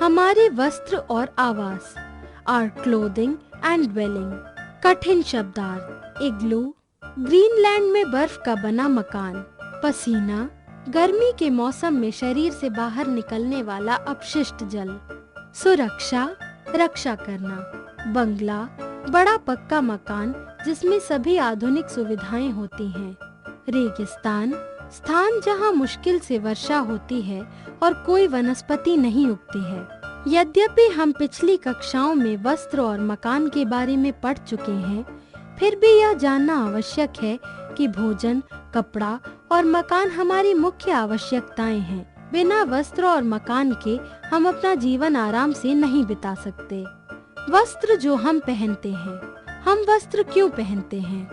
हमारे वस्त्र और आवास, आर क्लोथिंग एंड ड्वेलिंग। कठिन शब्दार्थ, इग्लू, ग्रीनलैंड में बर्फ का बना मकान। पसीना, गर्मी के मौसम में शरीर से बाहर निकलने वाला अपशिष्ट जल। सुरक्षा, रक्षा करना। बंगला, बड़ा पक्का मकान जिसमें सभी आधुनिक सुविधाएं होती हैं। रेगिस्तान, स्थान जहां मुश्किल से वर्षा होती है और कोई वनस्पति नहीं उगती है। यद्यपि हम पिछली कक्षाओं में वस्त्र और मकान के बारे में पढ़ चुके हैं, फिर भी यह जानना आवश्यक है कि भोजन, कपड़ा और मकान हमारी मुख्य आवश्यकताएं हैं। बिना वस्त्र और मकान के हम अपना जीवन आराम से नहीं बिता सकते। वस्त्र जो हम पहनते हैं, हम वस्त्र क्यों पहनते हैं?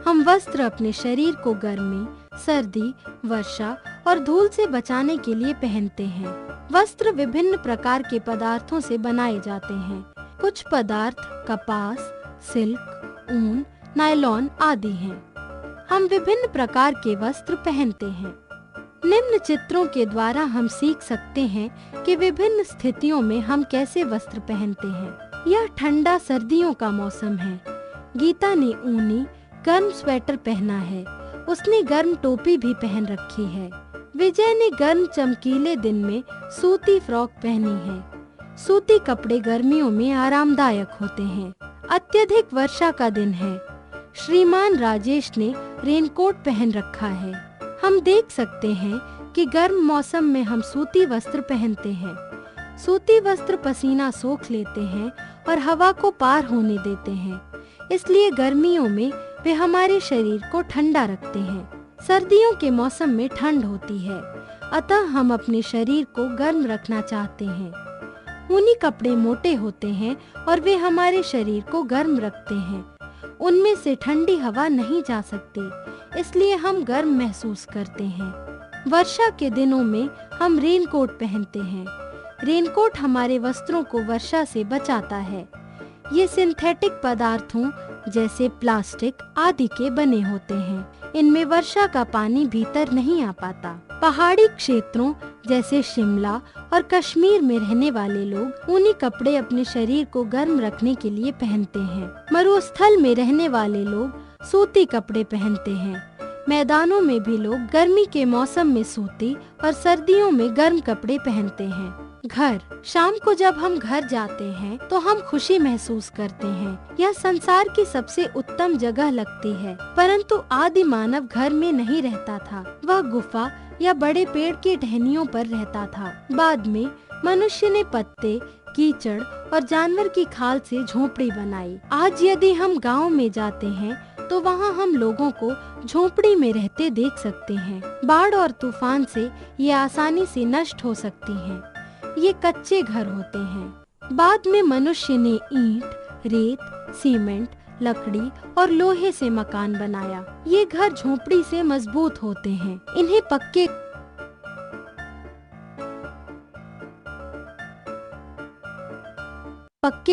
हम वस्त्र अपने शरीर को गर्मी, सर्दी, वर्षा और धूल से बचाने के लिए पहनते हैं। वस्त्र विभिन्न प्रकार के पदार्थों से बनाए जाते हैं। कुछ पदार्थ कपास, सिल्क, ऊन, नायलॉन आदि हैं। हम विभिन्न प्रकार के वस्त्र पहनते हैं। निम्न चित्रों के द्वारा हम सीख सकते हैं कि विभिन्न स्थितियों में हम कैसे वस्त्र पहनते हैं। यह ठंडा सर्दियों का मौसम है। गीता ने ऊनी गर्म स्वेटर पहना है। उसने गर्म टोपी भी पहन रखी है। विजय ने गर्म चमकीले दिन में सूती फ्रॉक पहनी है। सूती कपड़े गर्मियों में आरामदायक होते हैं। अत्यधिक वर्षा का दिन है। श्रीमान राजेश ने रेनकोट पहन रखा है। हम देख सकते हैं कि गर्म मौसम में हम सूती वस्त्र पहनते हैं। सूती वस्त्र पसीना सोख लेते हैं और हवा को पार होने देते हैं, इसलिए गर्मियों में वे हमारे शरीर को ठंडा रखते हैं। सर्दियों के मौसम में ठंड होती है, अतः हम अपने शरीर को गर्म रखना चाहते हैं। ऊनी कपड़े मोटे होते हैं और वे हमारे शरीर को गर्म रखते हैं। उनमें से ठंडी हवा नहीं जा सकती, इसलिए हम गर्म महसूस करते हैं। वर्षा के दिनों में हम रेनकोट पहनते हैं। रेनकोट हमारे वस्त्रों को वर्षा से बचाता है। ये सिंथेटिक पदार्थों जैसे प्लास्टिक आदि के बने होते हैं। इनमें वर्षा का पानी भीतर नहीं आ पाता। पहाड़ी क्षेत्रों जैसे शिमला और कश्मीर में रहने वाले लोग ऊनी कपड़े अपने शरीर को गर्म रखने के लिए पहनते हैं। मरुस्थल में रहने वाले लोग सूती कपड़े पहनते हैं। मैदानों में भी लोग गर्मी के मौसम में सूती और सर्दियों में गर्म कपड़े पहनते हैं। घर, शाम को जब हम घर जाते हैं तो हम खुशी महसूस करते हैं। यह संसार की सबसे उत्तम जगह लगती है। परंतु आदि मानव घर में नहीं रहता था, वह गुफा या बड़े पेड़ की टहनियों पर रहता था। बाद में मनुष्य ने पत्ते, कीचड़ और जानवर की खाल से झोपड़ी बनाई। आज यदि हम गाँव में जाते हैं तो वहाँ हम लोगों को झोपड़ी में रहते देख सकते हैं। बाढ़ और तूफान से ये आसानी से नष्ट हो सकती हैं। ये कच्चे घर होते हैं। बाद में मनुष्य ने ईंट, रेत, सीमेंट, लकड़ी और लोहे से मकान बनाया। ये घर झोपड़ी से मजबूत होते हैं। इन्हें पक्के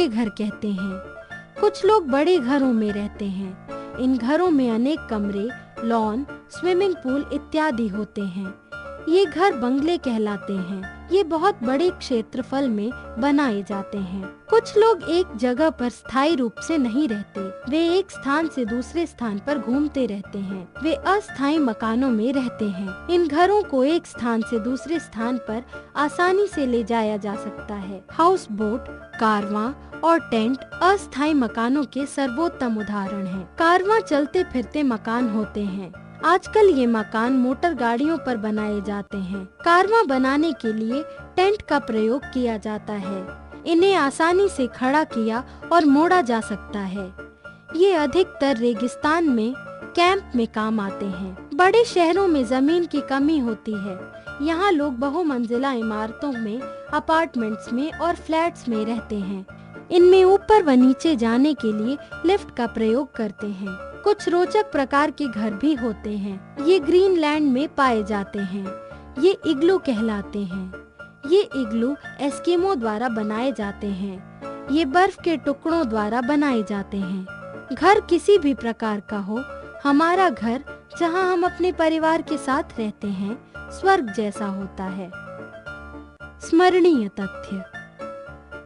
घर कहते हैं। कुछ लोग बड़े घरों में रहते हैं। इन घरों में अनेक कमरे, लॉन, स्विमिंग पूल इत्यादि होते हैं। ये घर बंगले कहलाते हैं। ये बहुत बड़े क्षेत्रफल में बनाए जाते हैं। कुछ लोग एक जगह पर स्थायी रूप से नहीं रहते। वे एक स्थान से दूसरे स्थान पर घूमते रहते हैं। वे अस्थायी मकानों में रहते हैं। इन घरों को एक स्थान से दूसरे स्थान पर आसानी से ले जाया जा सकता है। हाउस बोट, कारवां और टेंट अस्थायी मकानों के सर्वोत्तम उदाहरण हैं। कारवां चलते फिरते मकान होते हैं। आजकल ये मकान मोटर गाड़ियों पर बनाए जाते हैं। कारवां बनाने के लिए टेंट का प्रयोग किया जाता है। इन्हें आसानी से खड़ा किया और मोड़ा जा सकता है। ये अधिकतर रेगिस्तान में कैंप में काम आते हैं। बड़े शहरों में जमीन की कमी होती है। यहाँ लोग बहुमंजिला इमारतों में, अपार्टमेंट्स में और फ्लैट्स में रहते हैं। इनमें ऊपर व नीचे जाने के लिए लिफ्ट का प्रयोग करते हैं। कुछ रोचक प्रकार के घर भी होते हैं। ये ग्रीनलैंड में पाए जाते हैं। ये इग्लू कहलाते हैं। ये इग्लू एस्किमो द्वारा बनाए जाते हैं। ये बर्फ के टुकड़ों द्वारा बनाए जाते हैं। घर किसी भी प्रकार का हो, हमारा घर जहां हम अपने परिवार के साथ रहते हैं, स्वर्ग जैसा होता है। स्मरणीय तथ्य,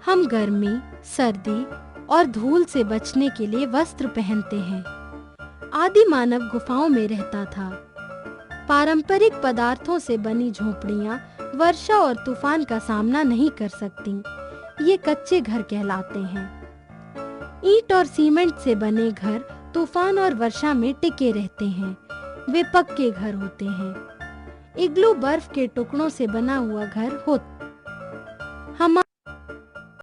हम गर्मी, सर्दी और धूल से बचने के लिए वस्त्र पहनते हैं। आदि मानव गुफाओं में रहता था। पारंपरिक पदार्थों से बनी झोपड़ियां वर्षा और तूफान का सामना नहीं कर सकती। ये कच्चे घर कहलाते हैं। ईंट और सीमेंट से बने घर तूफान और वर्षा में टिके रहते हैं। वे पक्के घर होते हैं। इग्लू बर्फ के टुकड़ों से बना हुआ घर होता। हम